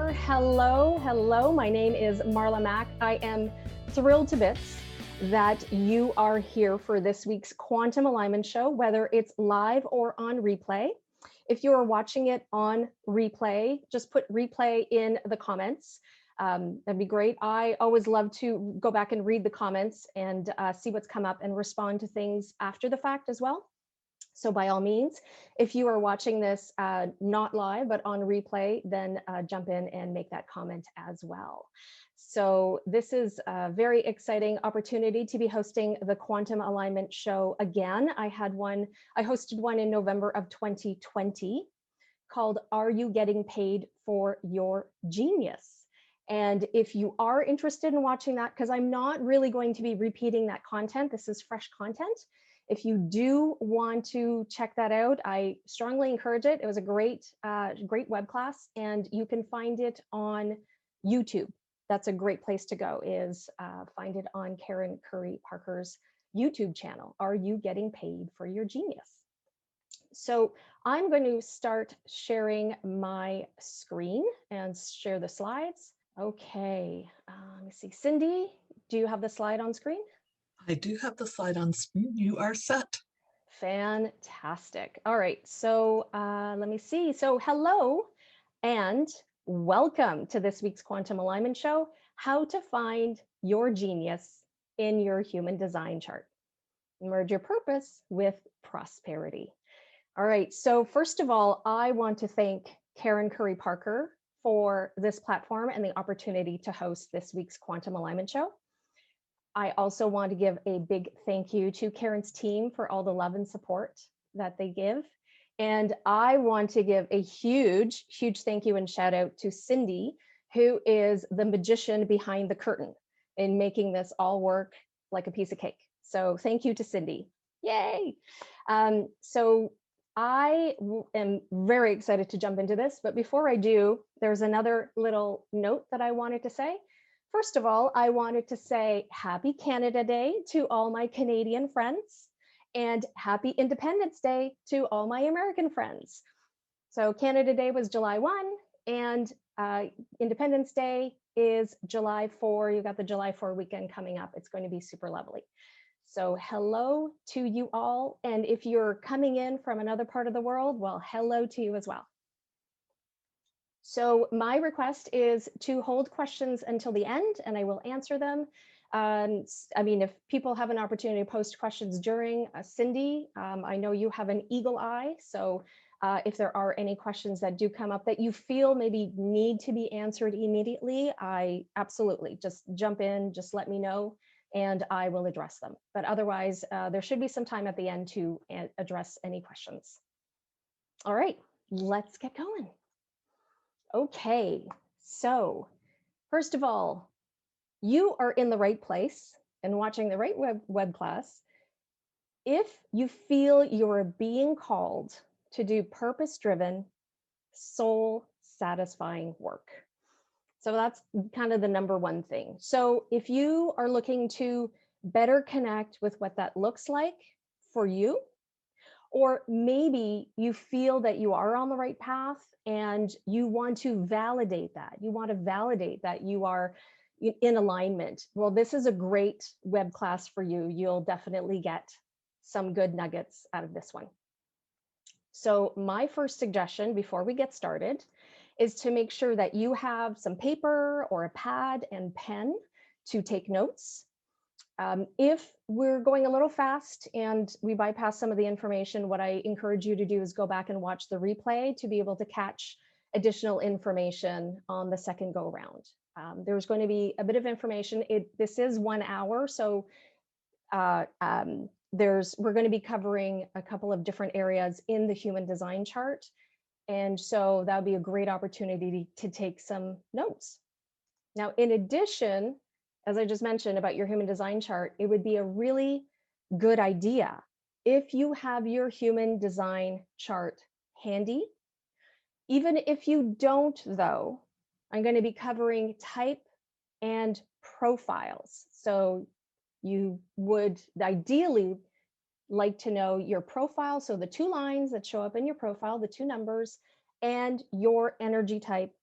Chapter. Hello. My name is Marla Mack. I am thrilled to bits that you are here for this week's Quantum Alignment Show, whether it's live or on replay. If you are watching it on replay, just put replay in the comments. That'd be great. I always love to go back and read the comments and see what's come up and respond to things after the fact as well. So by all means, if you are watching this not live, but on replay, then jump in and make that comment as well. So this is a very exciting opportunity to be hosting the Quantum Alignment Show again. I hosted one in November of 2020 called Are You Getting Paid for Your Genius? And if you are interested in watching that, because I'm not really going to be repeating that content, this is fresh content. If you do want to check that out, I strongly encourage it. It was a great web class, and you can find it on YouTube. That's a great place to go, is find it on Karen Curry Parker's YouTube channel. Are you getting paid for your genius? So I'm going to start sharing my screen and share the slides. Okay, let me see. Cindy, do you have the slide on screen? I do have the slide on screen. You are set. Fantastic. All right, so let me see. So hello and welcome to this week's Quantum Alignment Show, how to find your genius in your human design chart. Merge your purpose with prosperity. All right, so first of all, I want to thank Karen Curry Parker for this platform and the opportunity to host this week's Quantum Alignment Show. I also want to give a big thank you to Karen's team for all the love and support that they give. And I want to give a huge thank you and shout out to Cindy, who is the magician behind the curtain in making this all work like a piece of cake. So thank you to Cindy. Yay. So I am very excited to jump into this, but before I do, there's another little note that I wanted to say. First of all, I wanted to say Happy Canada Day to all my Canadian friends and Happy Independence Day to all my American friends. So Canada Day was July 1 and Independence Day is July 4. You got the July 4 weekend coming up. It's going to be super lovely. So hello to you all. And if you're coming in from another part of the world, well, hello to you as well. So my request is to hold questions until the end and I will answer them. I mean, if people have an opportunity to post questions during, Cindy, I know you have an eagle eye. So if there are any questions that do come up that you feel maybe need to be answered immediately, I absolutely just jump in, just let me know and I will address them. But otherwise, there should be some time at the end to address any questions. All right, let's get going. Okay, so first of all, you are in the right place and watching the right web class if you feel you're being called to do purpose-driven, soul-satisfying work. So that's kind of the number one thing. So if you are looking to better connect with what that looks like for you, or maybe you feel that you are on the right path and you want to validate that. You want to validate that you are in alignment. Well, this is a great web class for you. You'll definitely get some good nuggets out of this one. So my first suggestion before we get started is to make sure that you have some paper or a pad and pen to take notes. If we're going a little fast and we bypass some of the information, what I encourage you to do is go back and watch the replay to be able to catch additional information on the second go round. There's going to be a bit of information. This is 1 hour, so we're going to be covering a couple of different areas in the human design chart. And so that would be a great opportunity to take some notes. Now, in addition, as I just mentioned about your human design chart, it would be a really good idea if you have your human design chart handy. Even if you don't, though, I'm going to be covering type and profiles. So you would ideally like to know your profile. So the 2 lines that show up in your profile, the 2 numbers, and your energy type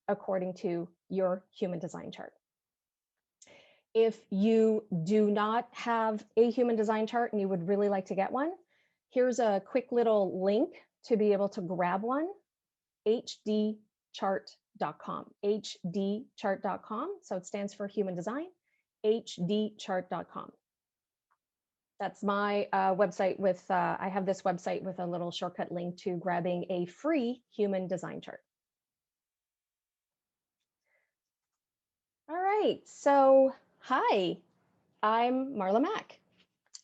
according to your human design chart. If you do not have a human design chart and you would really like to get one, here's a quick little link to be able to grab one, hdchart.com, hdchart.com. So it stands for human design, hdchart.com. That's my website with, I have this website with a little shortcut link to grabbing a free human design chart. All right, so hi, I'm Marla Mack.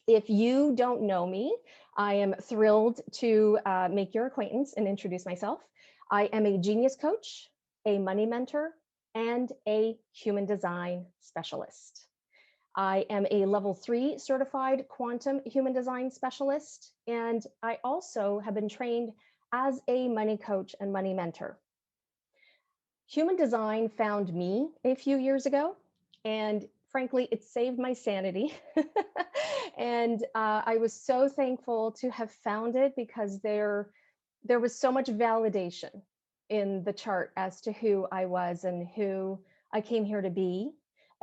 If you don't know me, I am thrilled to make your acquaintance and introduce myself. I am a genius coach, a money mentor, and a human design specialist. I am a level 3 certified quantum human design specialist, and I also have been trained as a money coach and money mentor. Human design found me a few years ago, and frankly, it saved my sanity. And I was so thankful to have found it because there was so much validation in the chart as to who I was and who I came here to be.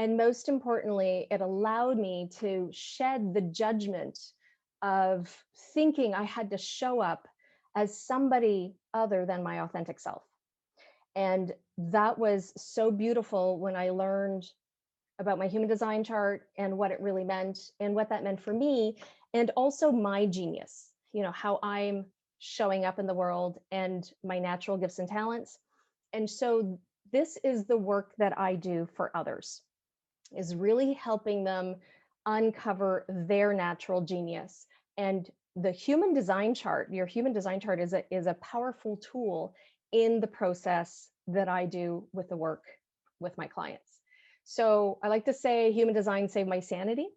And most importantly, it allowed me to shed the judgment of thinking I had to show up as somebody other than my authentic self. And that was so beautiful when I learned about my human design chart and what it really meant and what that meant for me, and also my genius, how I'm showing up in the world and my natural gifts and talents. And so this is the work that I do for others, is really helping them uncover their natural genius. And the human design chart, your human design chart is a powerful tool in the process that I do with the work with my clients. So I like to say human design saved my sanity,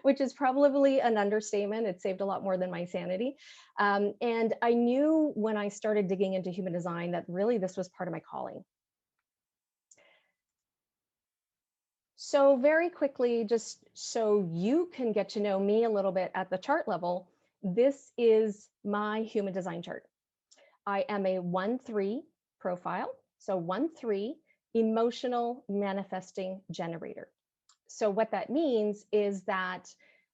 which is probably an understatement. It saved a lot more than my sanity. And I knew when I started digging into human design that really this was part of my calling. So very quickly, just so you can get to know me a little bit at the chart level, this is my human design chart. I am a 1-3 profile. So 1-3 emotional manifesting generator. So what that means is that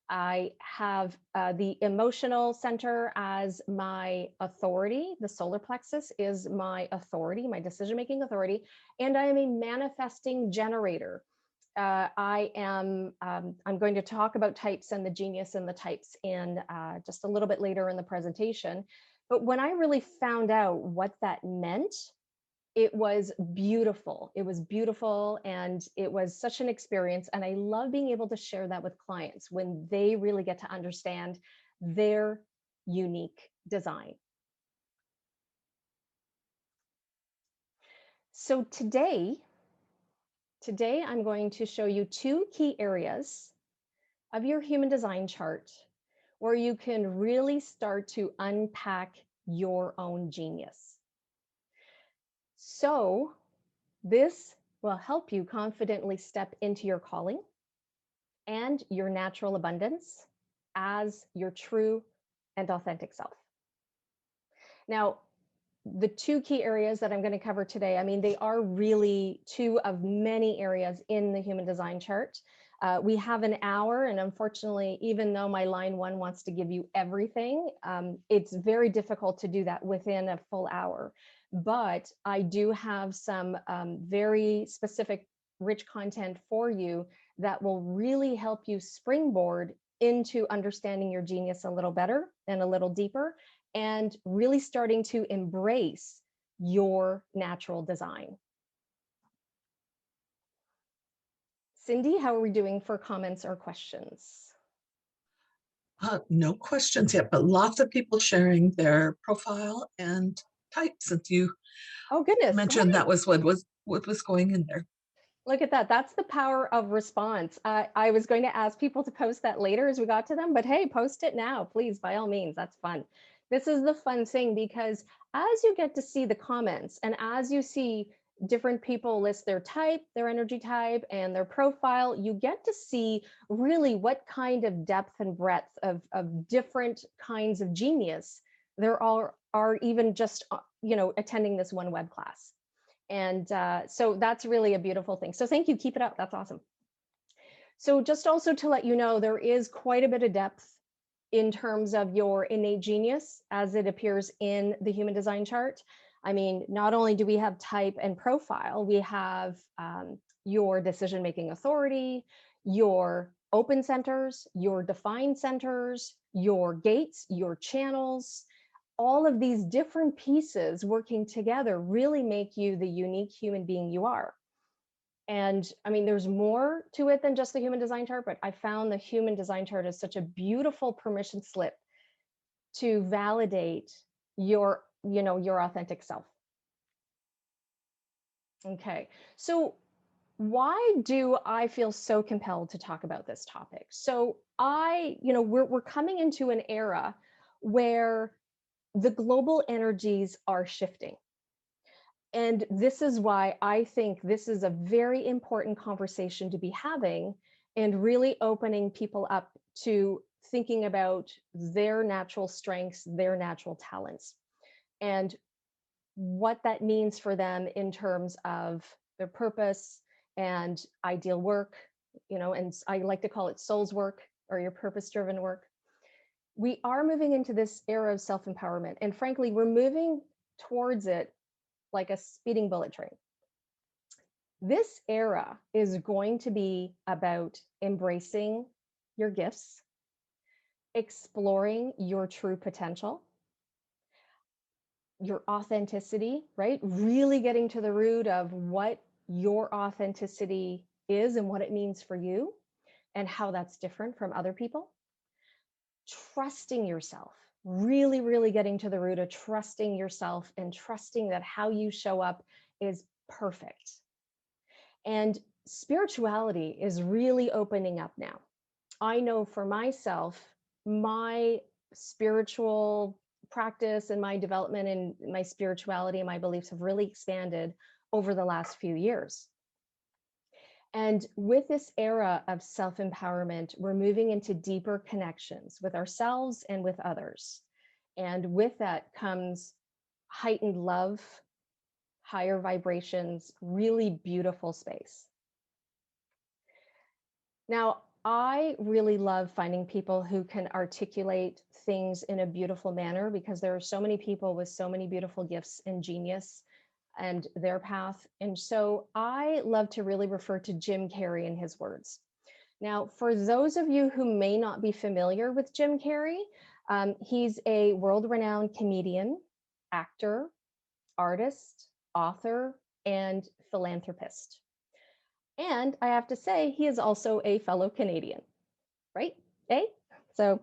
I have the emotional center as my authority. The solar plexus is my authority, my decision-making authority, and I am a manifesting generator. I'm going to talk about types and the genius and the types in just a little bit later in the presentation. But when I really found out what that meant, it was beautiful. It was beautiful, and it was such an experience. And I love being able to share that with clients when they really get to understand their unique design. So today I'm going to show you 2 key areas of your human design chart where you can really start to unpack your own genius. So this will help you confidently step into your calling and your natural abundance as your true and authentic self. Now, the 2 key areas that I'm going to cover today, I mean, they are really 2 of many areas in the human design chart. We have an hour, and unfortunately, even though my line 1 wants to give you everything, it's very difficult to do that within a full hour. But I do have some very specific, rich content for you that will really help you springboard into understanding your genius a little better and a little deeper, and really starting to embrace your natural design. Cindy, how are we doing for comments or questions? No questions yet, but lots of people sharing their profile and types. Since you mentioned that was what was going in there. Look at that. That's the power of response. I was going to ask people to post that later as we got to them, but hey, post it now, please, by all means. That's fun. This is the fun thing, because as you get to see the comments and as you see different people list their type, their energy type, and their profile, you get to see really what kind of depth and breadth of different kinds of genius there are even just, attending this one web class. And so that's really a beautiful thing. So thank you. Keep it up. That's awesome. So just also to let you know, there is quite a bit of depth in terms of your innate genius as it appears in the human design chart. I mean, not only do we have type and profile, we have your decision-making authority, your open centers, your defined centers, your gates, your channels. All of these different pieces working together really make you the unique human being you are. And I mean, there's more to it than just the human design chart, but I found the human design chart is such a beautiful permission slip to validate your, your authentic self. Okay. So why do I feel so compelled to talk about this topic? So we're coming into an era where the global energies are shifting. And this is why I think this is a very important conversation to be having and really opening people up to thinking about their natural strengths, their natural talents, and what that means for them in terms of their purpose and ideal work, and I like to call it soul's work or your purpose-driven work. We are moving into this era of self-empowerment. And frankly, we're moving towards it like a speeding bullet train. This era is going to be about embracing your gifts, exploring your true potential, your authenticity, right? Really getting to the root of what your authenticity is and what it means for you and how that's different from other people. Trusting yourself, really, really getting to the root of trusting yourself and trusting that how you show up is perfect. And spirituality is really opening up now. I know for myself, my spiritual practice and my development and my spirituality and my beliefs have really expanded over the last few years. And with this era of self-empowerment, we're moving into deeper connections with ourselves and with others. And with that comes heightened love, higher vibrations, really beautiful space. Now, I really love finding people who can articulate things in a beautiful manner because there are so many people with so many beautiful gifts and genius and their path. And so I love to really refer to Jim Carrey and his words. Now, for those of you who may not be familiar with Jim Carrey, he's a world-renowned comedian, actor, artist, author, and philanthropist. And I have to say, he is also a fellow Canadian, right? So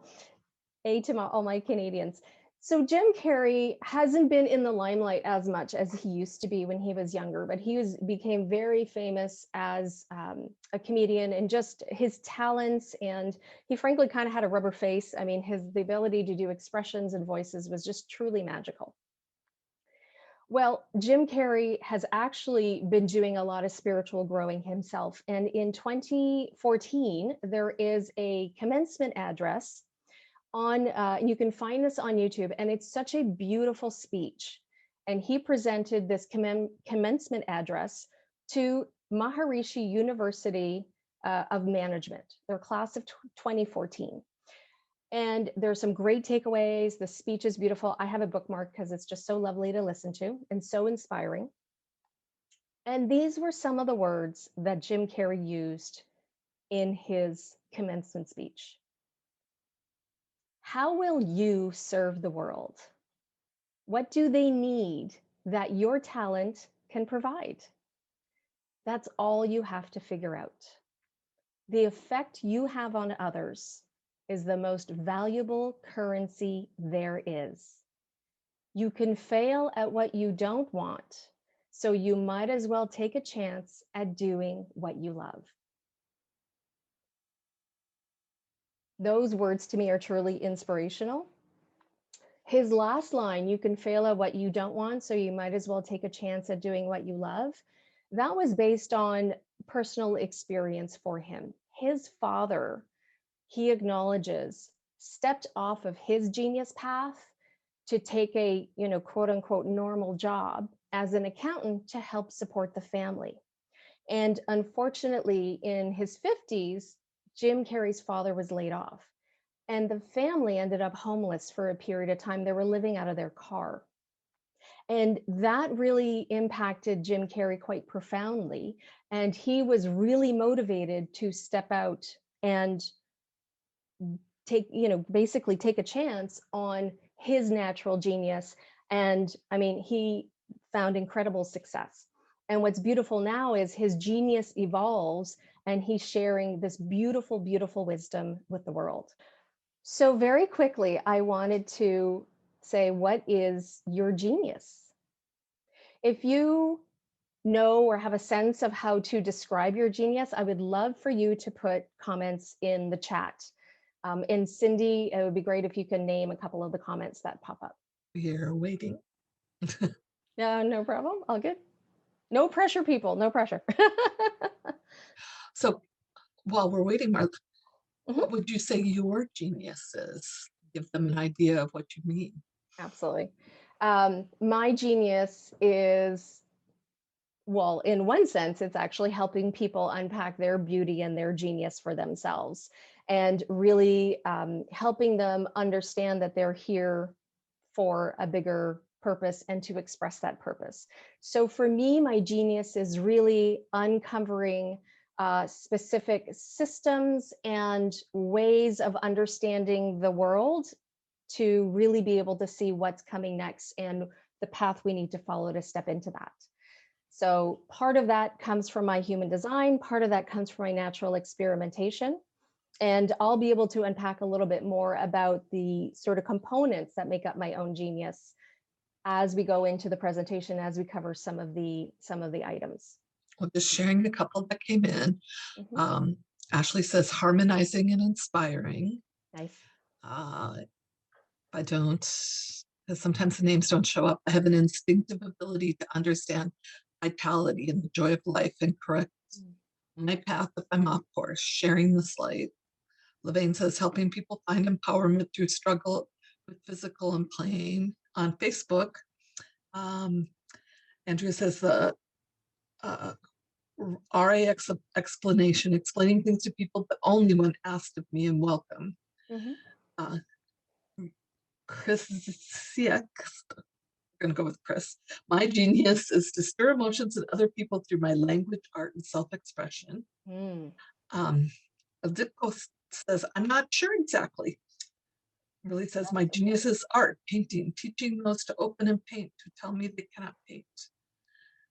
to all my Canadians. So Jim Carrey hasn't been in the limelight as much as he used to be when he was younger, but he became very famous as a comedian and just his talents. And he frankly kind of had a rubber face. I mean, the ability to do expressions and voices was just truly magical. Well, Jim Carrey has actually been doing a lot of spiritual growing himself. And in 2014, there is a commencement address you can find this on YouTube, and it's such a beautiful speech. And he presented this commencement address to Maharishi University of Management, their class of 2014. And there's some great takeaways. The speech is beautiful. I have a bookmark because it's just so lovely to listen to and so inspiring. And these were some of the words that Jim Carrey used in his commencement speech. How will you serve the world? What do they need that your talent can provide? That's all you have to figure out. The effect you have on others is the most valuable currency there is. You can fail at what you don't want, so you might as well take a chance at doing what you love. Those words to me are truly inspirational. His last line, you can fail at what you don't want, so you might as well take a chance at doing what you love. That was based on personal experience for him. His father, he acknowledges, stepped off of his genius path to take a, quote unquote, normal job as an accountant to help support the family. And unfortunately, in his 50s, Jim Carrey's father was laid off, and the family ended up homeless for a period of time. They were living out of their car. And that really impacted Jim Carrey quite profoundly. And he was really motivated to step out and basically take a chance on his natural genius. And I mean, he found incredible success. And what's beautiful now is his genius evolves and he's sharing this beautiful, beautiful wisdom with the world. So, very quickly, I wanted to say, what is your genius? If you know or have a sense of how to describe your genius, I would love for you to put comments in the chat. And Cindy, it would be great if you can name a couple of the comments that pop up. We're waiting. Yeah, no problem. All good. No pressure, people. No pressure. So while we're waiting, Marla, what would you say your genius is? Give them an idea of what you mean. Absolutely. My genius is, well, in one sense, it's actually helping people unpack their beauty and their genius for themselves, and really helping them understand that they're here for a bigger purpose and to express that purpose. So for me, my genius is really uncovering specific systems and ways of understanding the world to really be able to see what's coming next and the path we need to follow to step into that. So part of that comes from my human design, part of that comes from my natural experimentation. And I'll be able to unpack a little bit more about the sort of components that make up my own genius as we go into the presentation, as we cover some of the items. Well, just sharing a couple that came in. Ashley says harmonizing and inspiring. Nice. I don't, because sometimes the names don't show up. I have an instinctive ability to understand vitality and the joy of life and correct my path if I'm off course, sharing this light. Levain says helping people find empowerment through struggle with physical and playing on Facebook. Andrea says the RAX explanation, explaining things to people, but only when asked of me and welcome. Chris Siak, we're going to go with Chris. My genius is to stir emotions in other people through my language, art, and self-expression. Aditko says, I'm not sure exactly. Really says, my genius is art, painting, teaching those to open and paint who tell me they cannot paint.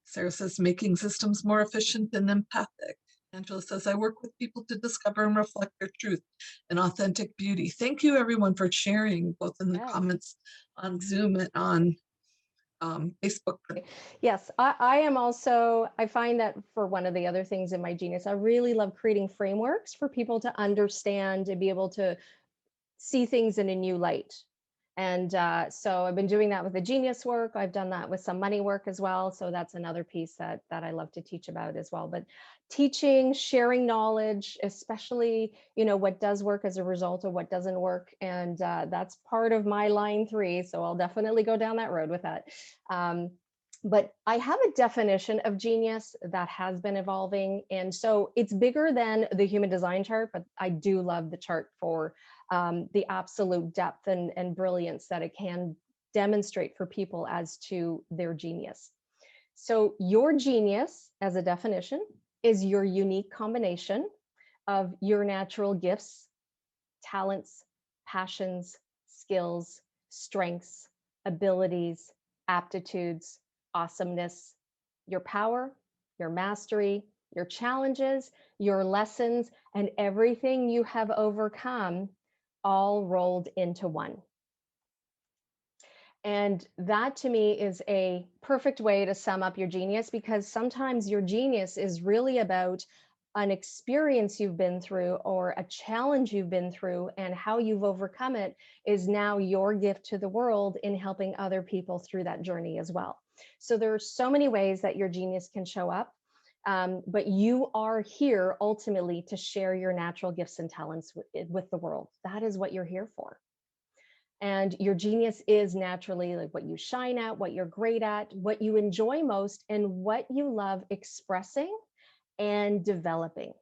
Sarah says, making systems more efficient and empathic. Angela says, I work with people to discover and reflect their truth and authentic beauty. Thank you, everyone, for sharing, both in the comments on Zoom and on Facebook. Yes, I am also, I find that for one of the other things in my genius, I really love creating frameworks for people to understand and be able to see things in a new light. And so I've been doing that with the genius work. I've done that with some money work as well. So that's another piece that I love to teach about as well. But teaching, sharing knowledge, especially, what does work as a result of what doesn't work. And that's part of my line 3. So I'll definitely go down that road with that. But I have a definition of genius that has been evolving. And so it's bigger than the human design chart, but I do love the chart for the absolute depth and brilliance that it can demonstrate for people as to their genius. So your genius, as a definition, is your unique combination of your natural gifts, talents, passions, skills, strengths, abilities, aptitudes, awesomeness, your power, your mastery, your challenges, your lessons, and everything you have overcome, all rolled into one. And that to me is a perfect way to sum up your genius, because sometimes your genius is really about an experience you've been through or a challenge you've been through, and how you've overcome it is now your gift to the world in helping other people through that journey as well. So there are so many ways that your genius can show up, but you are here ultimately to share your natural gifts and talents with the world. That is what you're here for. And your genius is naturally like what you shine at, what you're great at, what you enjoy most, and what you love expressing and developing.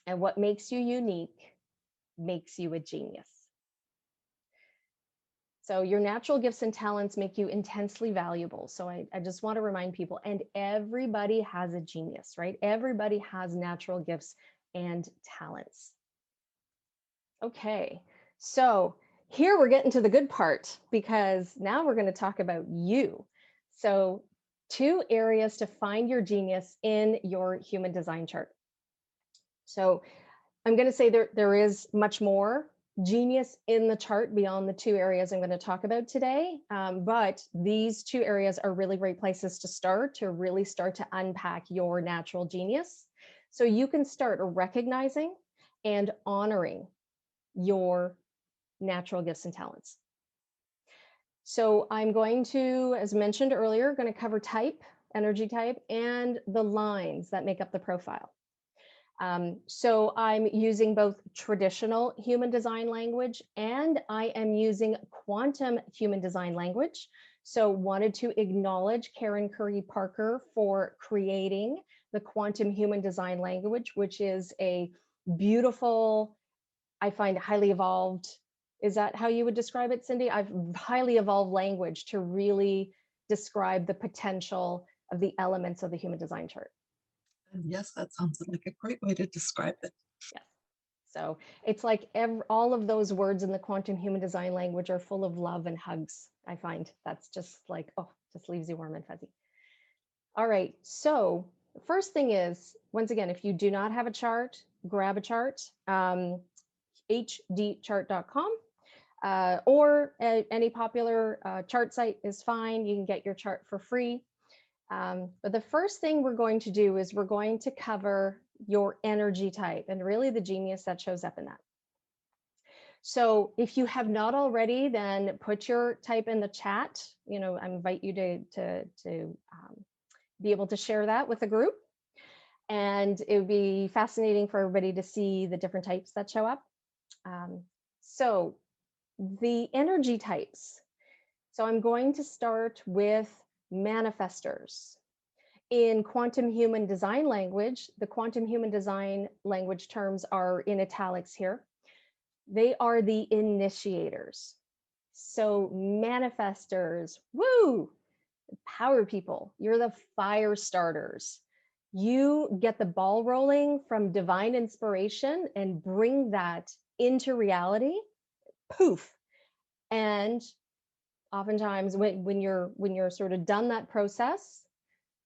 And what makes you unique makes you a genius. So your natural gifts and talents make you intensely valuable. So I just want to remind people, and everybody has a genius, right? Everybody has natural gifts and talents. Okay, so here we're getting to the good part, because now we're going to talk about you. So 2 areas to find your genius in your human design chart. So I'm going to say there is much more genius in the chart beyond the 2 areas I'm going to talk about today. But these 2 areas are really great places to really start to unpack your natural genius. So you can start recognizing and honoring your natural gifts and talents. So I'm going to, as mentioned earlier, going to cover type, energy type, and the lines that make up the profile. So I'm using both traditional human design language, and I am using quantum human design language. So wanted to acknowledge Karen Curry Parker for creating the quantum human design language, which is a beautiful, I find, highly evolved. Is that how you would describe it, Cindy? I've highly evolved language to really describe the potential of the elements of the human design chart. And yes, that sounds like a great way to describe it. Yes. So it's like all of those words in the quantum human design language are full of love and hugs. I find that's just like, oh, just leaves you warm and fuzzy. All right. So the first thing is, once again, if you do not have a chart, grab a chart, hdchart.com. Or any popular chart site is fine. You can get your chart for free. But the first thing we're going to do is we're going to cover your energy type and really the genius that shows up in that. So if you have not already, then put your type in the chat. I invite you to be able to share that with the group. And it would be fascinating for everybody to see the different types that show up. So the energy types. So I'm going to start with manifestors. In quantum human design language, the quantum human design language terms are in italics here. They are the initiators. So manifestors, woo, power people. You're the fire starters. You get the ball rolling from divine inspiration and bring that into reality. Poof. And oftentimes when you're sort of done that process,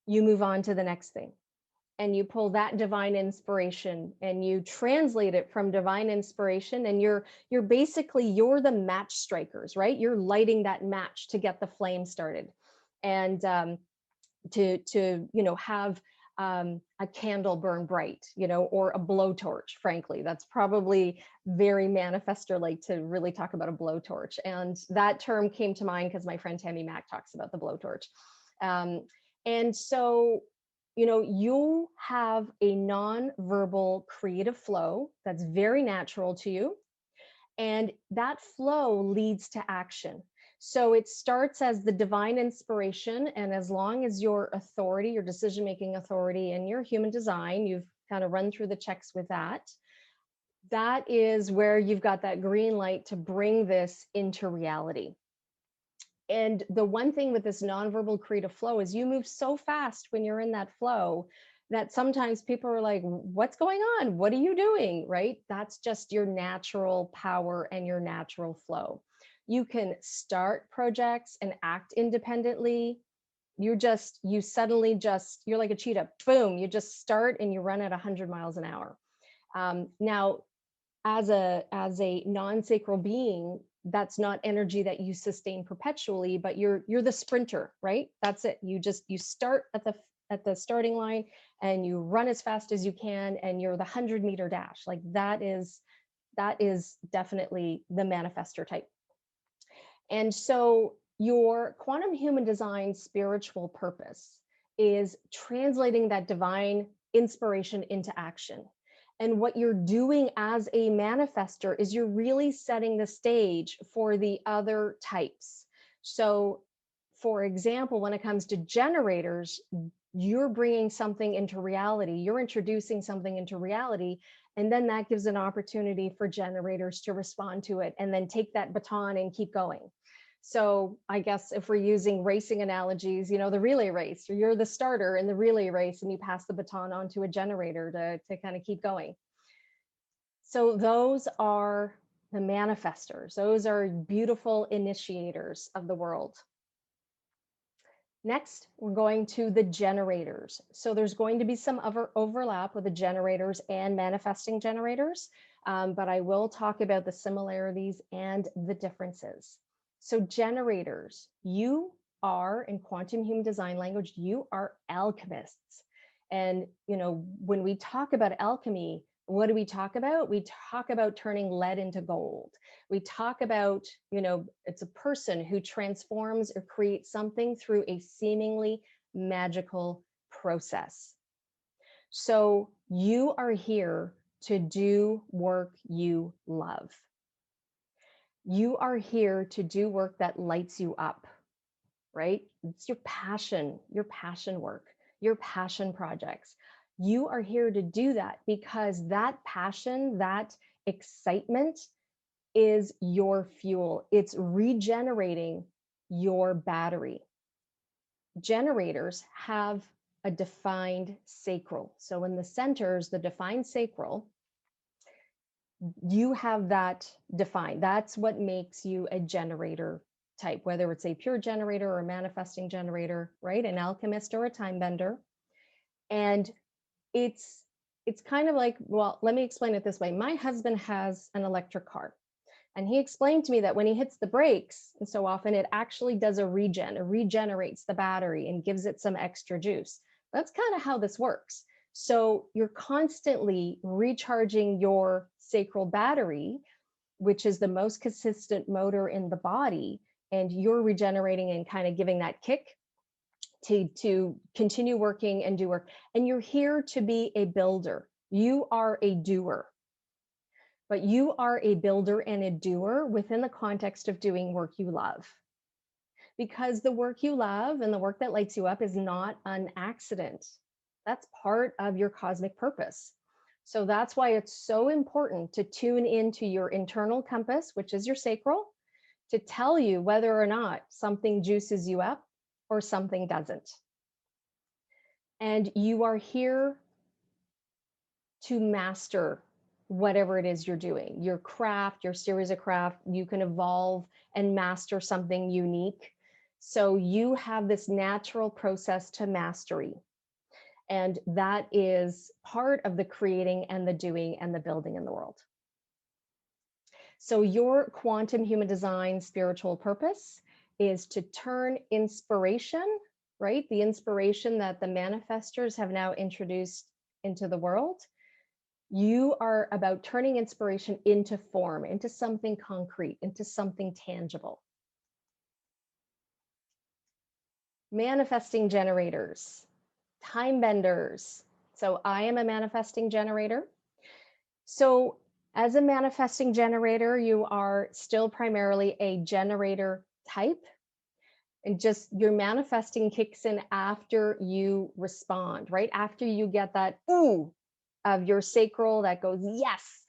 you move on to the next thing, and you pull that divine inspiration and you translate it from divine inspiration, and you're the match strikers, right? You're lighting that match to get the flame started, and to have a candle burn bright, or a blowtorch. Frankly, that's probably very manifestor like to really talk about a blowtorch. And that term came to mind because my friend Tammy Mack talks about the blowtorch. And so, you have a non-verbal creative flow that's very natural to you. And that flow leads to action. So it starts as the divine inspiration. And as long as your authority, your decision-making authority in your human design, you've kind of run through the checks with that, that is where you've got that green light to bring this into reality. And the one thing with this nonverbal creative flow is you move so fast when you're in that flow that sometimes people are like, what's going on? What are you doing? Right? That's just your natural power and your natural flow. You can start projects and act independently. You're like a cheetah. Boom, you just start and you run at 100 miles an hour. Now, as a non-sacral being, that's not energy that you sustain perpetually, but you're the sprinter, right? That's it. You start at the starting line and you run as fast as you can, and you're the 100-meter dash. Like that is definitely the manifestor type. And so your quantum human design spiritual purpose is translating that divine inspiration into action. And what you're doing as a manifester is you're really setting the stage for the other types. So, for example, when it comes to generators, you're bringing something into reality, you're introducing something into reality, and then that gives an opportunity for generators to respond to it and then take that baton and keep going. So I guess if we're using racing analogies, the relay race, you're the starter in the relay race and you pass the baton on to a generator to kind of keep going. So those are the manifestors. Those are beautiful initiators of the world. Next, we're going to the generators. So there's going to be some other overlap with the generators and manifesting generators, but I will talk about the similarities and the differences. So generators, you are, in quantum human design language, you are alchemists. And, when we talk about alchemy, what do we talk about? We talk about turning lead into gold. We talk about, it's a person who transforms or creates something through a seemingly magical process. So you are here to do work you love. You are here to do work that lights you up, right? It's your passion work, your passion projects. You are here to do that because that passion, that excitement is your fuel. It's regenerating your battery. Generators have a defined sacral. So in the centers, the defined sacral, you have that defined. That's what makes you a generator type, whether it's a pure generator or a manifesting generator, right? An alchemist or a time bender. And it's kind of like, well, let me explain it this way. My husband has an electric car. And he explained to me that when he hits the brakes, and so often it actually does it regenerates the battery and gives it some extra juice. That's kind of how this works. So you're constantly recharging your sacral battery, which is the most consistent motor in the body, and you're regenerating and kind of giving that kick to continue working and do work. And you're here to be a builder. You are a doer. But you are a builder and a doer within the context of doing work you love. Because the work you love and the work that lights you up is not an accident. That's part of your cosmic purpose. So that's why it's so important to tune into your internal compass, which is your sacral, to tell you whether or not something juices you up or something doesn't. And you are here to master whatever it is you're doing, your craft, your series of craft. You can evolve and master something unique. So you have this natural process to mastery. And that is part of the creating and the doing and the building in the world. So your quantum human design spiritual purpose is to turn inspiration, right? The inspiration that the manifestors have now introduced into the world. You are about turning inspiration into form, into something concrete, into something tangible. Manifesting generators, time benders. So I am a manifesting generator. So as a manifesting generator, you are still primarily a generator type. And just your manifesting kicks in after you respond, right? After you get that ooh of your sacral that goes, yes,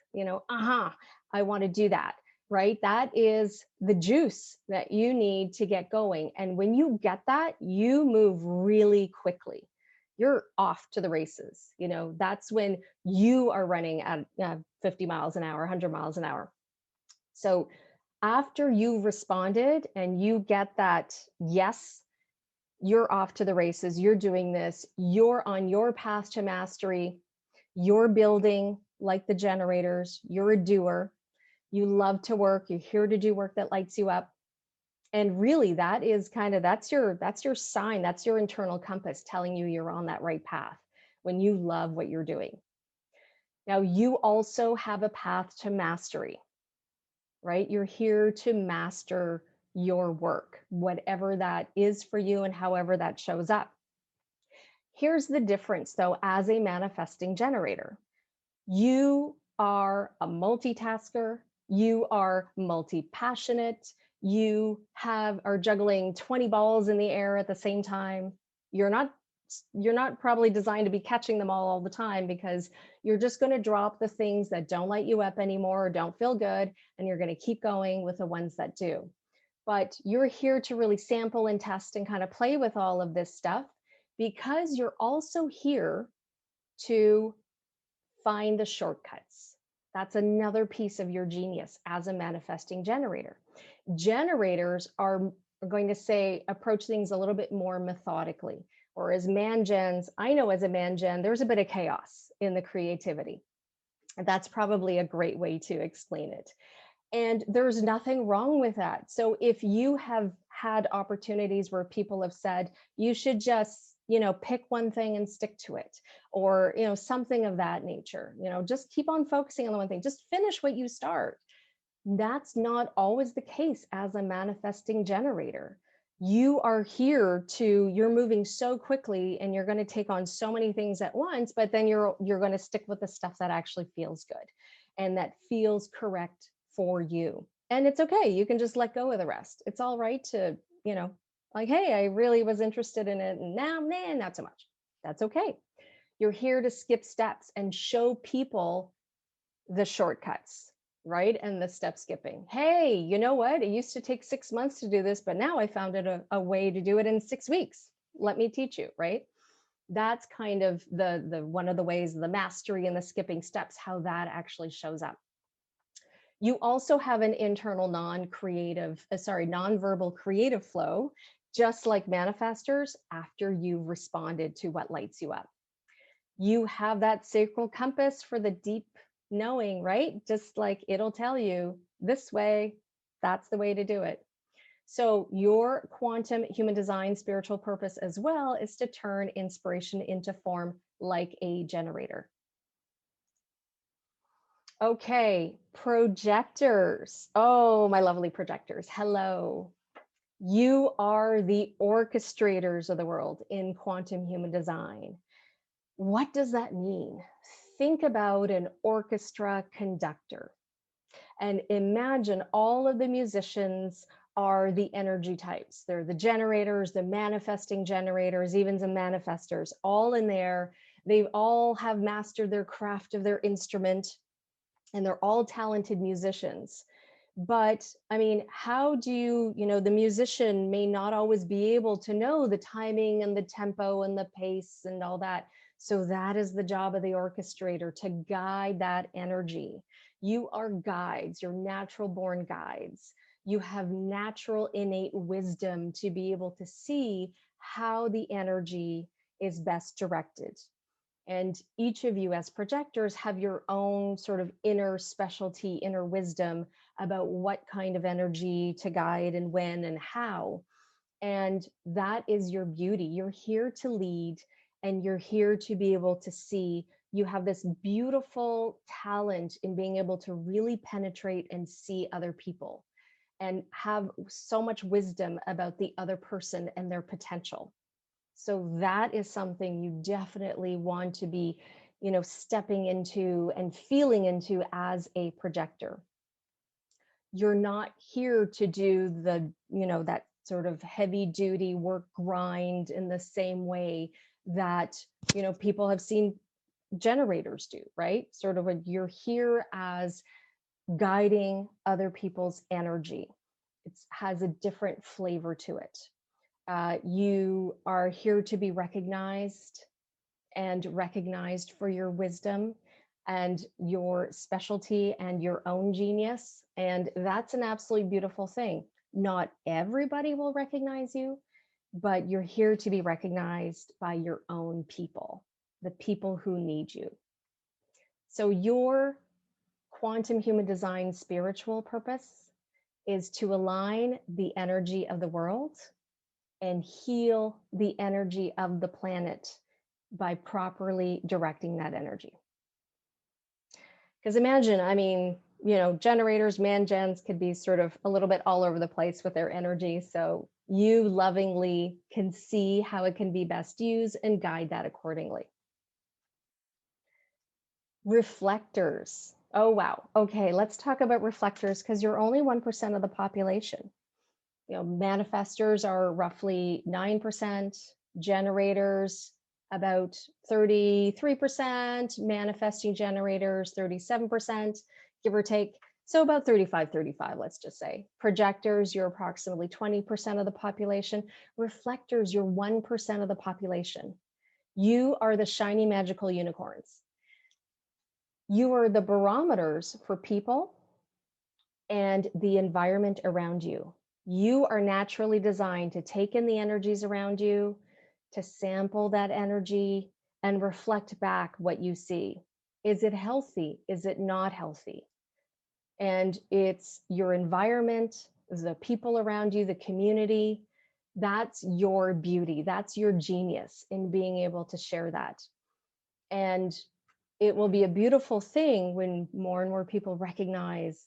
I want to do that, right? That is the juice that you need to get going. And when you get that, you move really quickly. You're off to the races. That's when you are running at 50 miles an hour, 100 miles an hour. So after you responded and you get that yes, you're off to the races, you're doing this, you're on your path to mastery, you're building like the generators, you're a doer, you love to work, you're here to do work that lights you up. And really that is that's your sign, that's your internal compass telling you you're on that right path when you love what you're doing. Now you also have a path to mastery, right? You're here to master your work, whatever that is for you and however that shows up. Here's the difference though, as a manifesting generator. You are a multitasker. You are multi-passionate. You are juggling 20 balls in the air at the same time. You're not probably designed to be catching them all the time, because you're just going to drop the things that don't light you up anymore or don't feel good, and you're going to keep going with the ones that do. But you're here to really sample and test and kind of play with all of this stuff, because you're also here to find the shortcuts. That's another piece of your genius as a manifesting generator. Generators are going to say, approach things a little bit more methodically. Or as man-gens, I know as a man-gen, there's a bit of chaos in the creativity. That's probably a great way to explain it. And there's nothing wrong with that. So if you have had opportunities where people have said, you should just, pick one thing and stick to it, or, something of that nature, just keep on focusing on the one thing, just finish what you start. That's not always the case as a manifesting generator. You're moving so quickly and you're going to take on so many things at once, but then you're going to stick with the stuff that actually feels good and that feels correct for you. And it's okay. You can just let go of the rest. It's all right to, like, hey, I really was interested in it, and now, man, not so much. That's okay. You're here to skip steps and show people the shortcuts, right? And the step skipping. Hey, you know what? It used to take 6 months to do this, but now I found it a way to do it in 6 weeks. Let me teach you, right? That's kind of the one of the ways, the mastery and the skipping steps, how that actually shows up. You also have an internal nonverbal creative flow, just like manifestors, after you've responded to what lights you up. You have that sacral compass for the deep knowing, right? Just like it'll tell you this way, that's the way to do it. So your quantum human design spiritual purpose as well is to turn inspiration into form like a generator. Okay, projectors. Oh, my lovely projectors. Hello. You are the orchestrators of the world in quantum human design. What does that mean? Think about an orchestra conductor and imagine all of the musicians are the energy types. They're the generators, the manifesting generators, even the manifestors, all in there. They all have mastered their craft of their instrument, and they're all talented musicians. But I mean, how do the musician may not always be able to know the timing and the tempo and the pace and all that. So that is the job of the orchestrator, to guide that energy. You are guides, you're natural born guides. You have natural innate wisdom to be able to see how the energy is best directed. And each of you as projectors have your own sort of inner specialty, inner wisdom about what kind of energy to guide and when and how. And that is your beauty. You're here to lead, and you're here to be able to see. You have this beautiful talent in being able to really penetrate and see other people and have so much wisdom about the other person and their potential. So that is something you definitely want to be, stepping into and feeling into as a projector. You're not here to do that sort of heavy duty work grind in the same way that, people have seen generators do, right? Sort of you're here as guiding other people's energy. It has a different flavor to it. You are here to be recognized for your wisdom and your specialty and your own genius. And that's an absolutely beautiful thing. Not everybody will recognize you, but you're here to be recognized by your own people, the people who need you. So your quantum human design spiritual purpose is to align the energy of the world and heal the energy of the planet by properly directing that energy. Because imagine, generators, man-gens could be sort of a little bit all over the place with their energy. So you lovingly can see how it can be best used and guide that accordingly. Reflectors. Oh, wow. Okay, let's talk about reflectors because you're only 1% of the population. Manifestors are roughly 9%, generators about 33%, manifesting generators 37%, give or take. So about 35, let's just say. Projectors, you're approximately 20% of the population. Reflectors, you're 1% of the population. You are the shiny magical unicorns. You are the barometers for people and the environment around you. You are naturally designed to take in the energies around you, to sample that energy and reflect back what you see. Is it healthy? Is it not healthy? And it's your environment, the people around you, the community. That's your beauty. That's your genius in being able to share that. And it will be a beautiful thing when more and more people recognize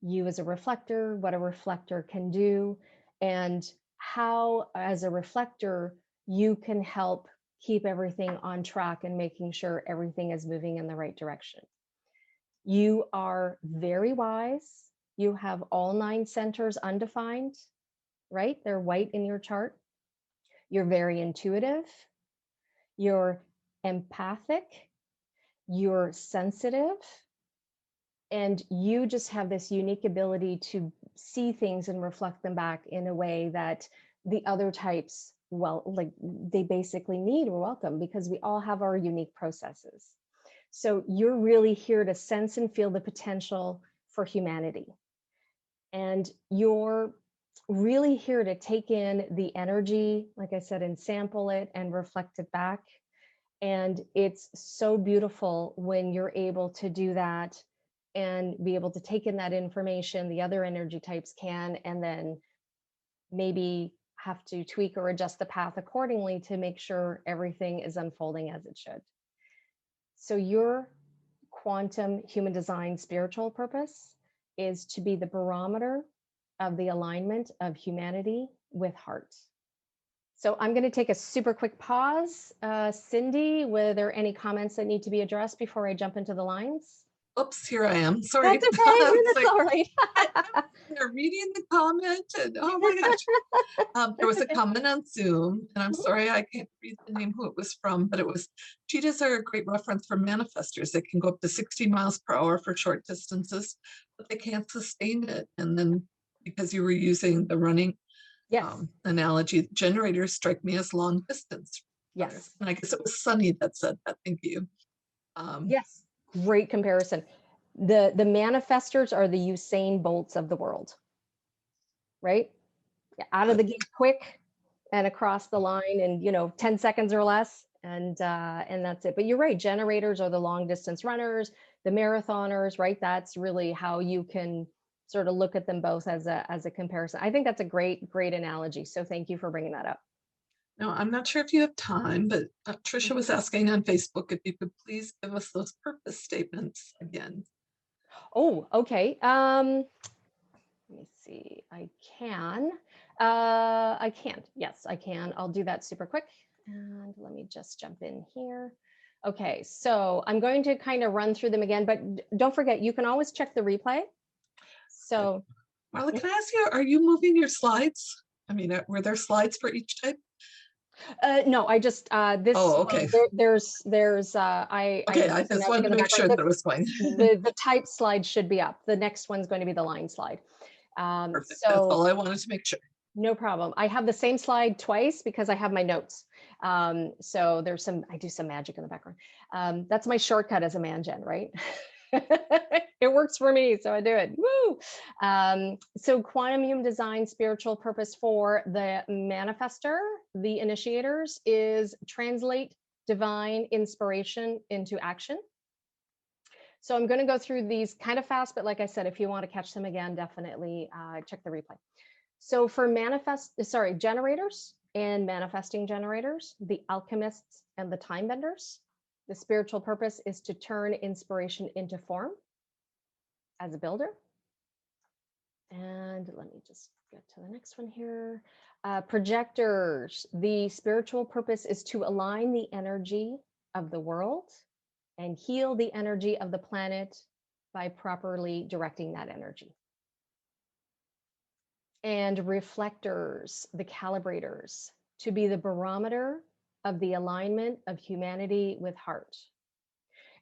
you as a reflector, what a reflector can do, and how, as a reflector, you can help keep everything on track and making sure everything is moving in the right direction. You are very wise. You have all 9 centers undefined, right? They're white in your chart. You're very intuitive. You're empathic. You're sensitive. And you just have this unique ability to see things and reflect them back in a way that the other types, well, like they basically need or welcome, because we all have our unique processes. So you're really here to sense and feel the potential for humanity. And you're really here to take in the energy, like I said, and sample it and reflect it back. And it's so beautiful when you're able to do that and be able to take in that information the other energy types can, and then maybe have to tweak or adjust the path accordingly to make sure everything is unfolding as it should. So your quantum human design spiritual purpose is to be the barometer of the alignment of humanity with heart. So I'm going to take a super quick pause. Cindy, were there any comments that need to be addressed before I jump into the lines? Oops, here I am. Sorry. That's okay. It's That's like, all right. they're reading the comment and oh my gosh. There was a comment on Zoom, and I'm sorry I can't read the name who it was from, but it was, cheetahs are a great reference for manifestors. They can go up to 60 miles per hour for short distances, but they can't sustain it. And then because you were using the running Yes. analogy, generators strike me as long distance. Yes. And I guess it was Sunny that said that. Thank you. Yes. Great comparison. The manifestors are the Usain Bolts of the world, right? Out of the gate quick and across the line in 10 seconds or less, and that's it. But you're right, generators are the long distance runners, the marathoners, right? That's really how you can sort of look at them both as a comparison. I think that's a great analogy, so thank you for bringing that up. Now, I'm not sure if you have time, but Tricia was asking on Facebook if you could please give us those purpose statements again. Oh, okay. Let me see. I can. Yes, I can. I'll do that super quick. And let me just jump in here. Okay, so I'm going to kind of run through them again, but don't forget, you can always check the replay. So, Marla, can I ask you, are you moving your slides? I mean, were there slides for each type? no, I just this. Oh, okay. There's Okay, I just wanted to make sure that it was going. The type slide should be up. The next one's going to be the line slide. Perfect. So that's all I wanted to make sure. No problem. I have the same slide twice because I have my notes. So I do some magic in the background. That's my shortcut as a man-gen, right? It works for me, so I do it. Woo! So quantum human design spiritual purpose for the manifester, the initiators, is translate divine inspiration into action. So I'm going to go through these kind of fast, but like I said, if you want to catch them again, definitely check the replay. So for generators and manifesting generators, the alchemists and the time benders, the spiritual purpose is to turn inspiration into form as a builder. And let me just get to the next one here. Projectors, the spiritual purpose is to align the energy of the world and heal the energy of the planet by properly directing that energy. And reflectors, the calibrators, to be the barometer of the alignment of humanity with heart.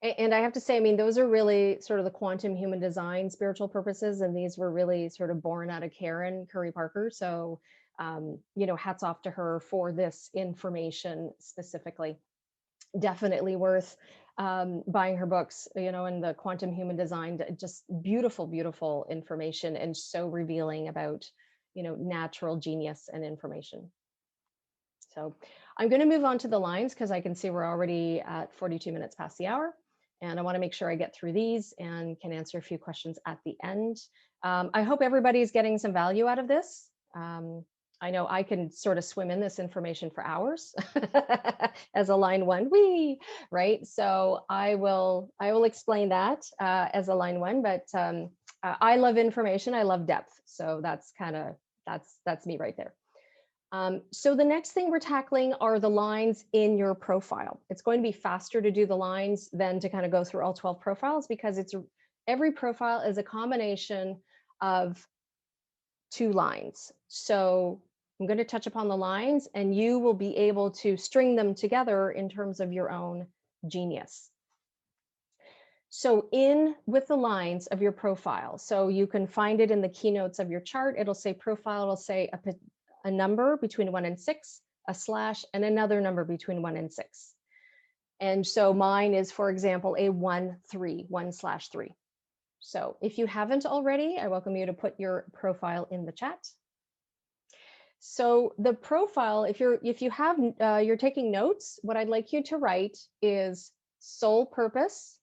And I have to say, I mean, those are really sort of the quantum human design spiritual purposes. And these were really sort of born out of Karen Curry Parker. So, hats off to her for this information specifically. Definitely worth buying her books, and the quantum human design, just beautiful, beautiful information and so revealing about, natural genius and information. So I'm going to move on to the lines because I can see we're already at 42 minutes past the hour. And I want to make sure I get through these and can answer a few questions at the end. I hope everybody's getting some value out of this. I know I can sort of swim in this information for hours as a line one, right? So I will explain that as a line one, but I love information. I love depth. So that's me right there. So the next thing we're tackling are the lines in your profile. It's going to be faster to do the lines than to kind of go through all 12 profiles because every profile is a combination of 2 lines. So I'm going to touch upon the lines and you will be able to string them together in terms of your own genius. So with the lines of your profile, so you can find it in the keynotes of your chart. It'll say profile, it'll say a number between 1 and 6, a slash, and another number between 1 and 6. And so mine is, for example, a 1/3. So if you haven't already, I welcome you to put your profile in the chat. So the profile, if you're taking notes, what I'd like you to write is soul purpose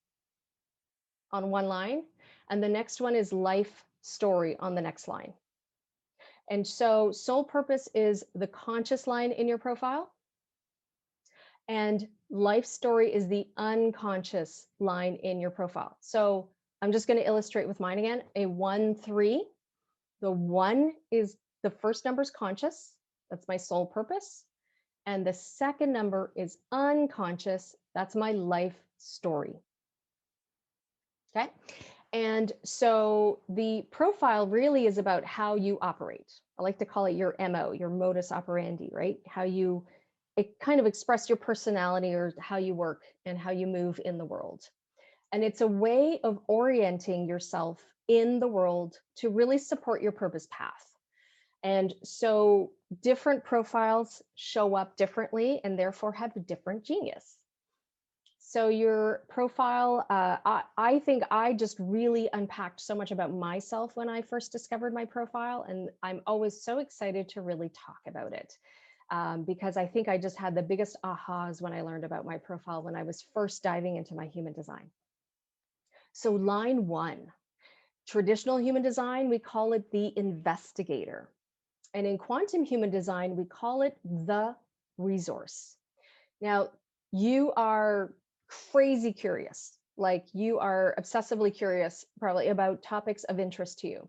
on one line, and the next one is life story on the next line. And so soul purpose is the conscious line in your profile. And life story is the unconscious line in your profile. So I'm just going to illustrate with mine again. A 1/3. The 1 is the first number is conscious. That's my soul purpose. And the second number is unconscious. That's my life story. Okay. And so the profile really is about how you operate. I like to call it your MO, your modus operandi, right? It kind of express your personality or how you work and how you move in the world. And it's a way of orienting yourself in the world to really support your purpose path. And so different profiles show up differently and therefore have a different genius. So your profile, I think I just really unpacked so much about myself when I first discovered my profile, and I'm always so excited to really talk about it because I think I just had the biggest ahas when I learned about my profile when I was first diving into my human design. So line 1, traditional human design, we call it the investigator. And in quantum human design, we call it the resource. Now, you are crazy curious, like you are obsessively curious probably about topics of interest to you.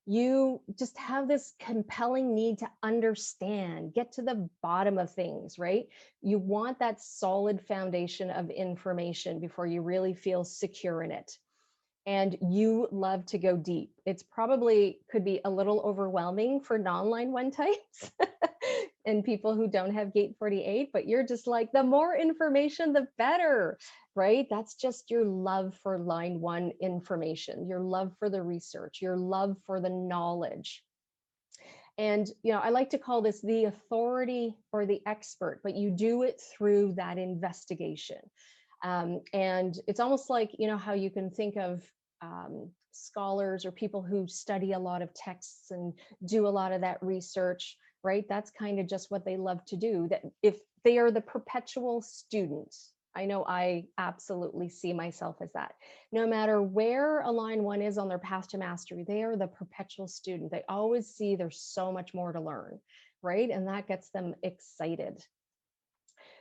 You just have this compelling need to understand, get to the bottom of things, right? You want that solid foundation of information before you really feel secure in it. And you love to go deep. It's probably could be a little overwhelming for non-line 1 types and people who don't have gate 48, but you're just like, the more information, the better, right? That's just your love for line 1 information, your love for the research, your love for the knowledge. And, I like to call this the authority or the expert, but you do it through that investigation. And it's almost like, how you can think of scholars or people who study a lot of texts and do a lot of that research, right? That's kind of just what they love to do. That if they are the perpetual student, I know I absolutely see myself as that. No matter where a line 1 is on their path to mastery, they are the perpetual student. They always see there's so much more to learn, right? And that gets them excited.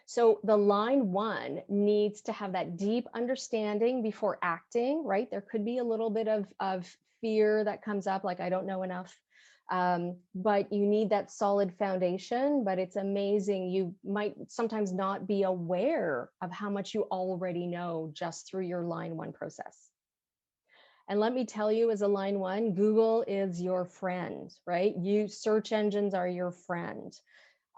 So the line 1 needs to have that deep understanding before acting, right? There could be a little bit of fear that comes up, like I don't know enough. But you need that solid foundation. But it's amazing. You might sometimes not be aware of how much you already know just through your line one process. And let me tell you, as a line one, Google is your friend, right? You search engines are your friend.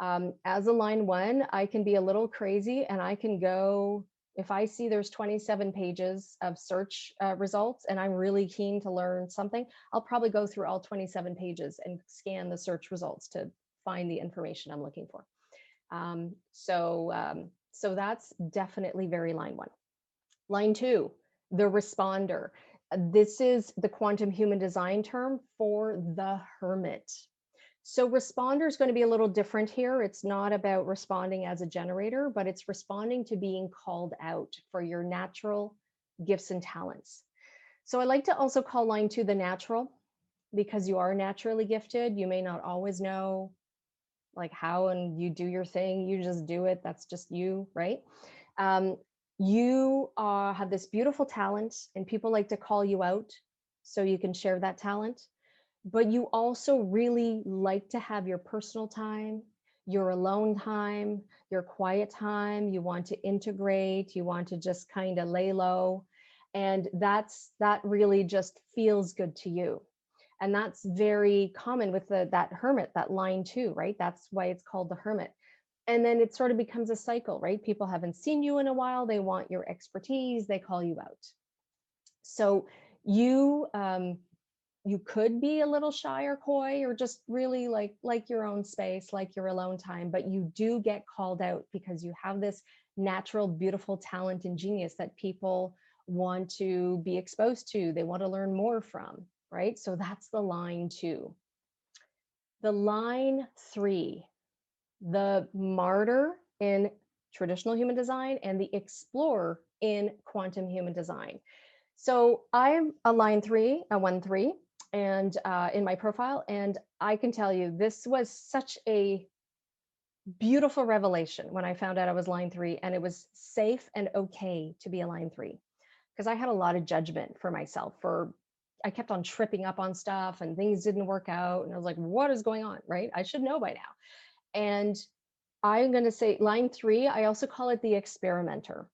As a line one, I can be a little crazy and I can go, if I see there's 27 pages of search results and I'm really keen to learn something, I'll probably go through all 27 pages and scan the search results to find the information I'm looking for. So that's definitely very line one. Line two, the responder. This is the quantum human design term for the hermit. So responder is going to be a little different here. It's not about responding as a generator, but it's responding to being called out for your natural gifts and talents. So I like to also call line two the natural, because you are naturally gifted. You may not always know like how, and you do your thing, you just do it. That's just you, right? You have this beautiful talent and people like to call you out so you can share that talent. But you also really like to have your personal time, your alone time, your quiet time. You want to integrate, you want to just kind of lay low. And that really just feels good to you. And that's very common with that hermit, that line two, right? That's why it's called the hermit. And then it sort of becomes a cycle, right? People haven't seen you in a while. They want your expertise. They call you out. So you could be a little shy or coy, or just really like your own space, like your alone time, but you do get called out because you have this natural, beautiful talent and genius that people want to be exposed to. They want to learn more from, right? So that's the line two. The line three, the martyr in traditional human design and the explorer in quantum human design. So I'm a line three, a 1-3, and in my profile, and I can tell you this was such a beautiful revelation when I found out I was line three, and it was safe and okay to be a line three, because I had a lot of judgment for myself. I kept on tripping up on stuff and things didn't work out, and I was like, what is going on, right? I should know by now. And I'm going to say line three, I also call it the experimenter.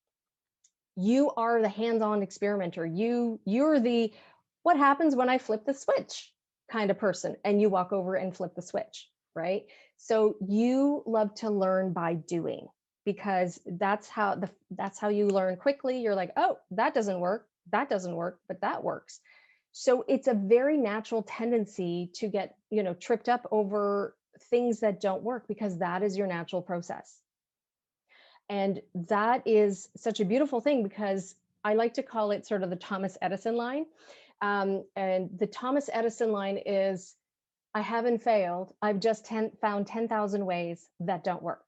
You are the hands-on experimenter. You're the what happens when I flip the switch kind of person, and you walk over and flip the switch, right? So you love to learn by doing, because that's how you learn quickly. You're like, oh, that doesn't work, but that works. So it's a very natural tendency to get, tripped up over things that don't work, because that is your natural process. And that is such a beautiful thing, because I like to call it sort of the Thomas Edison line. And the Thomas Edison line is, I haven't failed. I've just found 10,000 ways that don't work,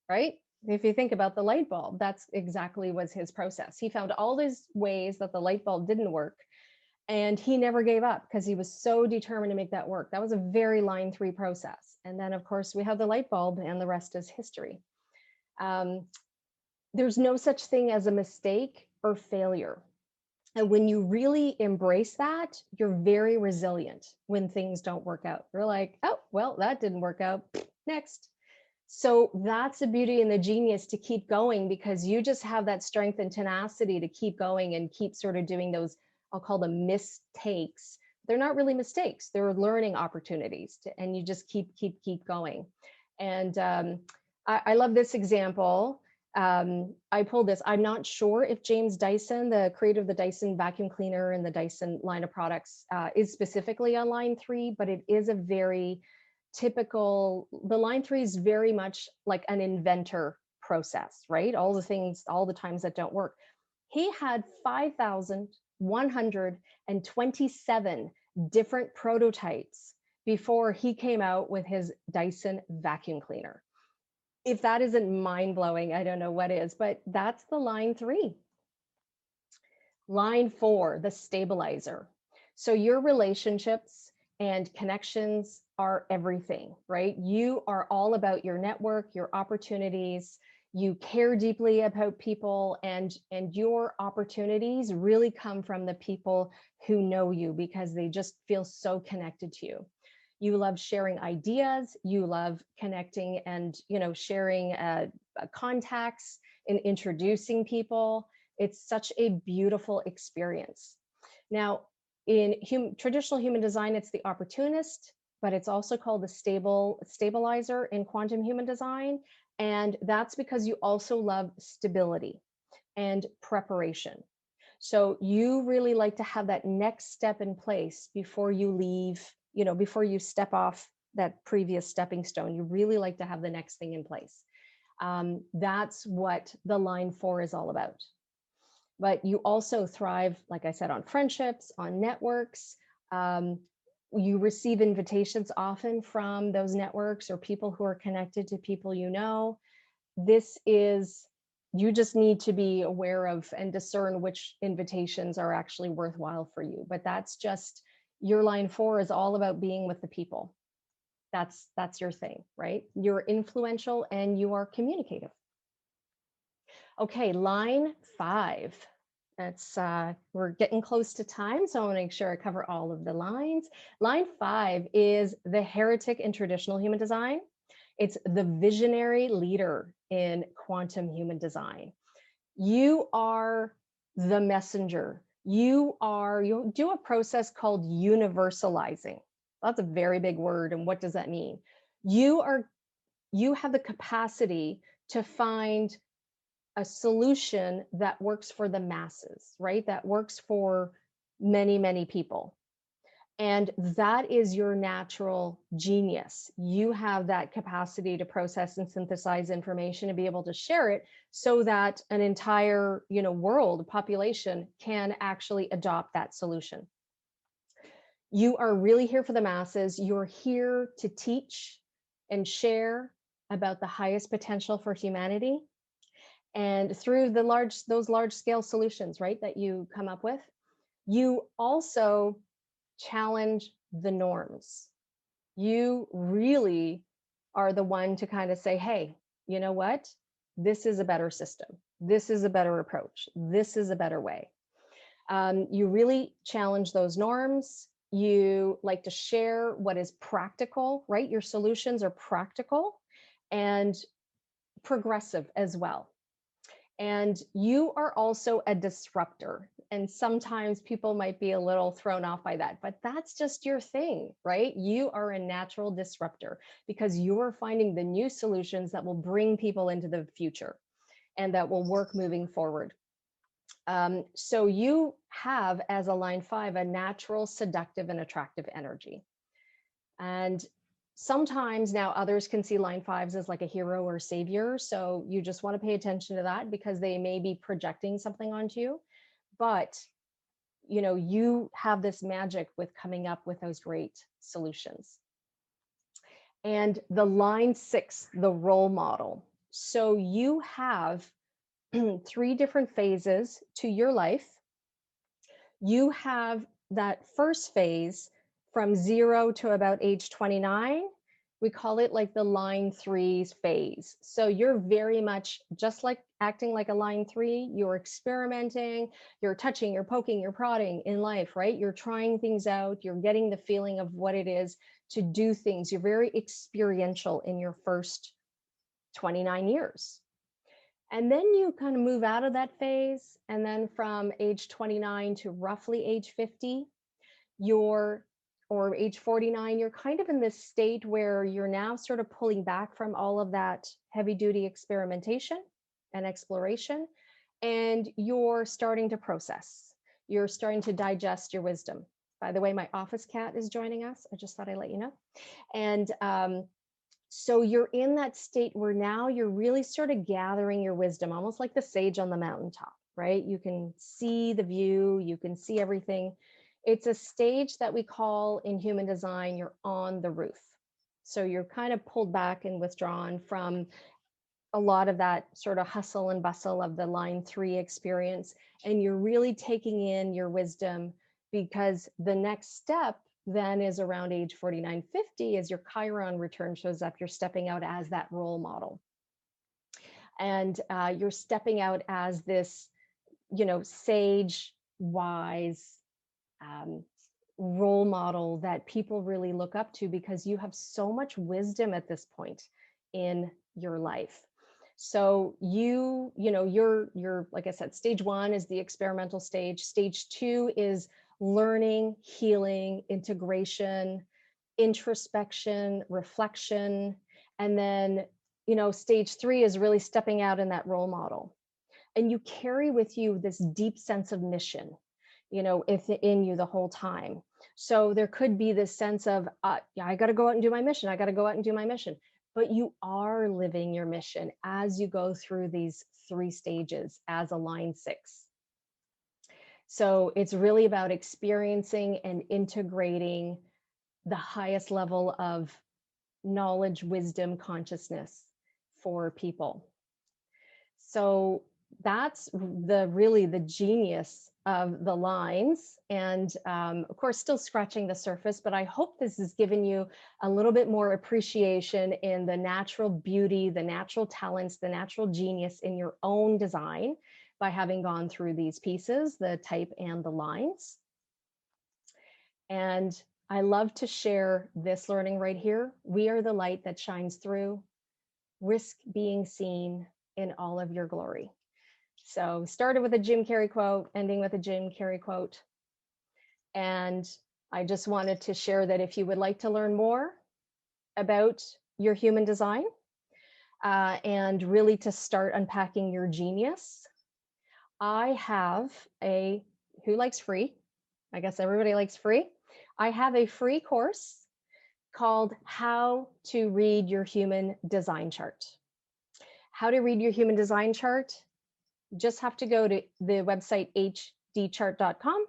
right? If you think about the light bulb, that's exactly was his process. He found all these ways that the light bulb didn't work, and he never gave up because he was so determined to make that work. That was a very line three process. And then, of course, we have the light bulb, and the rest is history. There's no such thing as a mistake or failure. And when you really embrace that, you're very resilient when things don't work out. You're like, oh, well, that didn't work out. Next. So that's the beauty and the genius to keep going, because you just have that strength and tenacity to keep going and keep sort of doing those, I'll call them mistakes. They're not really mistakes. They're learning opportunities and you just keep going. And I love this example. I pulled this. I'm not sure if James Dyson, the creator of the Dyson vacuum cleaner and the Dyson line of products, is specifically on line three, but it is a very typical, the line three is very much like an inventor process, right? All the things, all the times that don't work. He had 5,127 different prototypes before he came out with his Dyson vacuum cleaner. If that isn't mind-blowing, I don't know what is, but that's the line three. Line four, the stabilizer. So your relationships and connections are everything, right? You are all about your network, your opportunities. You care deeply about people, and your opportunities really come from the people who know you, because they just feel so connected to you. You love sharing ideas. You love connecting and, sharing contacts and introducing people. It's such a beautiful experience. Now, in traditional human design, it's the opportunist, but it's also called the stabilizer in quantum human design. And that's because you also love stability and preparation. So you really like to have that next step in place before you leave, before you step off that previous stepping stone. You really like to have the next thing in place. That's what the line 4 is all about. But you also thrive, like I said, on friendships, on networks. You receive invitations often from those networks or people who are connected to people you know. You just need to be aware of and discern which invitations are actually worthwhile for you. But that's just, your line 4 is all about being with the people. That's your thing, right? You're influential and you are communicative. Okay, line 5. We're getting close to time, so I want to make sure I cover all of the lines. Line 5 is the heretic in traditional human design. It's the visionary leader in quantum human design. You are the messenger. You do a process called universalizing. That's a very big word. And what does that mean? You have the capacity to find a solution that works for the masses, right? That works for many, many people. And that is your natural genius. You have that capacity to process and synthesize information and be able to share it so that an entire, world, population can actually adopt that solution. You are really here for the masses. You're here to teach and share about the highest potential for humanity. And through those large scale solutions, right, that you come up with, you also challenge the norms. You really are the one to kind of say, hey, you know what? This is a better system. This is a better approach. This is a better way. You really challenge those norms. You like to share what is practical, right? Your solutions are practical and progressive as well. And you are also a disruptor. And sometimes people might be a little thrown off by that, but that's just your thing, right? You are a natural disruptor because you're finding the new solutions that will bring people into the future and that will work moving forward. So you have, as a line 5, a natural, seductive, and attractive energy. And sometimes now others can see line 5s as like a hero or savior. So you just want to pay attention to that because they may be projecting something onto you. But, you have this magic with coming up with those great solutions. And the line 6, the role model. So you have 3 different phases to your life. You have that first phase from 0 to about age 29. We call it like the line 3 phase. So you're very much just like acting like a line 3. You're experimenting, you're touching, you're poking, you're prodding in life, right? You're trying things out, you're getting the feeling of what it is to do things. You're very experiential in your first 29 years. And then you kind of move out of that phase. And then from age 29 to roughly age 50, or age 49, you're kind of in this state where you're now sort of pulling back from all of that heavy duty experimentation and exploration. And you're starting to process. You're starting to digest your wisdom. By the way, my office cat is joining us. I just thought I'd let you know. And so you're in that state where now you're really sort of gathering your wisdom, almost like the sage on the mountaintop, right? You can see the view, you can see everything. It's a stage that we call in human design, you're on the roof. So you're kind of pulled back and withdrawn from a lot of that sort of hustle and bustle of the line 3 experience. And you're really taking in your wisdom because the next step then is around age 49, 50, as your Chiron return shows up, you're stepping out as that role model. And you're stepping out as this, sage, wise, role model that people really look up to, because you have so much wisdom at this point in your life. So you're like I said, stage 1 is the experimental stage. Stage 2 is learning, healing, integration, introspection, reflection. And then, stage 3 is really stepping out in that role model. And you carry with you this deep sense of mission, if in you the whole time. So there could be this sense of, yeah, I got to go out and do my mission. I got to go out and do my mission. But you are living your mission as you go through these 3 stages as a line 6. So it's really about experiencing and integrating the highest level of knowledge, wisdom, consciousness for people. So that's really the genius of the lines. And of course, still scratching the surface, but I hope this has given you a little bit more appreciation in the natural beauty, the natural talents, the natural genius in your own design by having gone through these pieces, the type and the lines. And I love to share this learning right here. We are the light that shines through. Risk being seen in all of your glory. So started with a Jim Carrey quote, ending with a Jim Carrey quote. And I just wanted to share that if you would like to learn more about your human design and really to start unpacking your genius, I have who likes free? I guess everybody likes free. I have a free course called How to Read Your Human Design Chart. How to read your human design chart, just have to go to the website hdchart.com.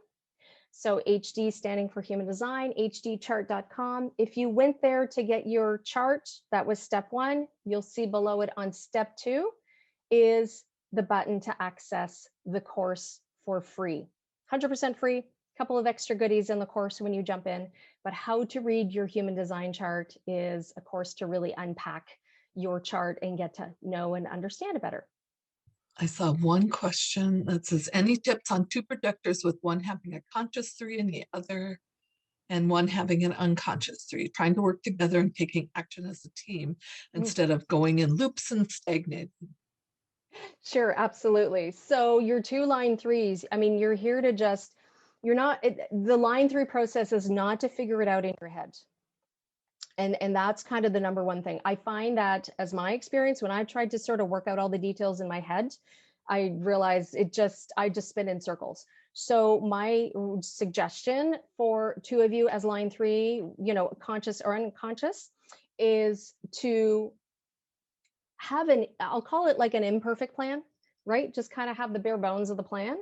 So HD standing for human design, hdchart.com. If you went there to get your chart, that was step 1. You'll see below it on step 2 is the button to access the course for free. 100% free, a couple of extra goodies in the course when you jump in. But How to Read Your Human Design Chart is a course to really unpack your chart and get to know and understand it better. I saw one question that says, any tips on 2 projectors with one having a conscious 3 and the other, and one having an unconscious 3, trying to work together and taking action as a team instead of going in loops and stagnating? Sure, absolutely. So your 2 line 3s, I mean, you're here to the line 3 process is not to figure it out in your head. And that's kind of the number one thing. I find that as my experience, when I've tried to sort of work out all the details in my head, I realize I just spin in circles. So my suggestion for 2 of you as line 3, conscious or unconscious, is to have I'll call it like an imperfect plan, right? Just kind of have the bare bones of the plan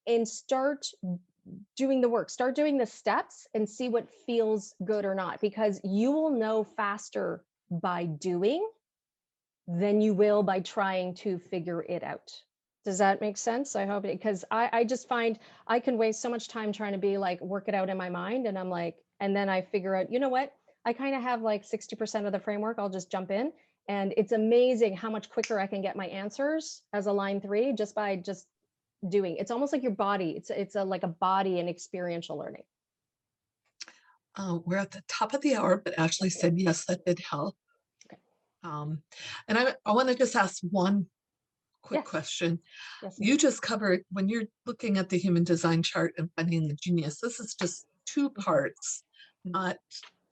and start doing the work, start doing the steps and see what feels good or not, because you will know faster by doing than you will by trying to figure it out. Does that make sense? I hope, because I just find I can waste so much time trying to be like, work it out in my mind. And I'm like, and then I figure out, you know what? I kind of have like 60% of the framework. I'll just jump in. And it's amazing how much quicker I can get my answers as a line 3 just by doing. It's almost like your body. It's like a body and experiential learning. We're at the top of the hour, but Ashley said, yes, that did help. Okay. And I want to just ask one quick Yes. question. Yes, You just covered, when you're looking at the human design chart and finding the genius, this is just 2 parts, not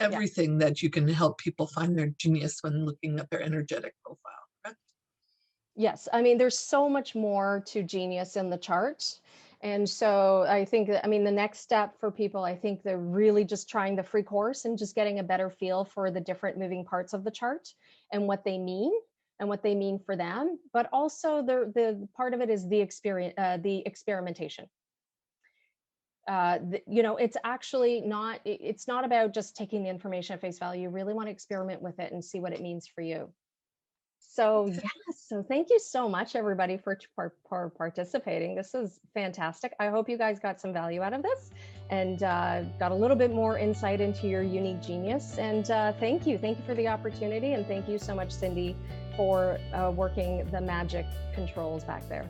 everything that you can help people find their genius when looking at their energetic profile, correct? Yes, I mean, there's so much more to genius in the chart. And so I think that, I mean, the next step for people, I think they're really just trying the free course and just getting a better feel for the different moving parts of the chart and what they mean for them. But also the part of it is the experience, the experimentation. It's actually not, it's not about just taking the information at face value. You really want to experiment with it and see what it means for you. So so thank you so much, everybody, for participating. This is fantastic. I hope you guys got some value out of this and got a little bit more insight into your unique genius. And thank you for the opportunity. And thank you so much, Cindy, for working the magic controls back there.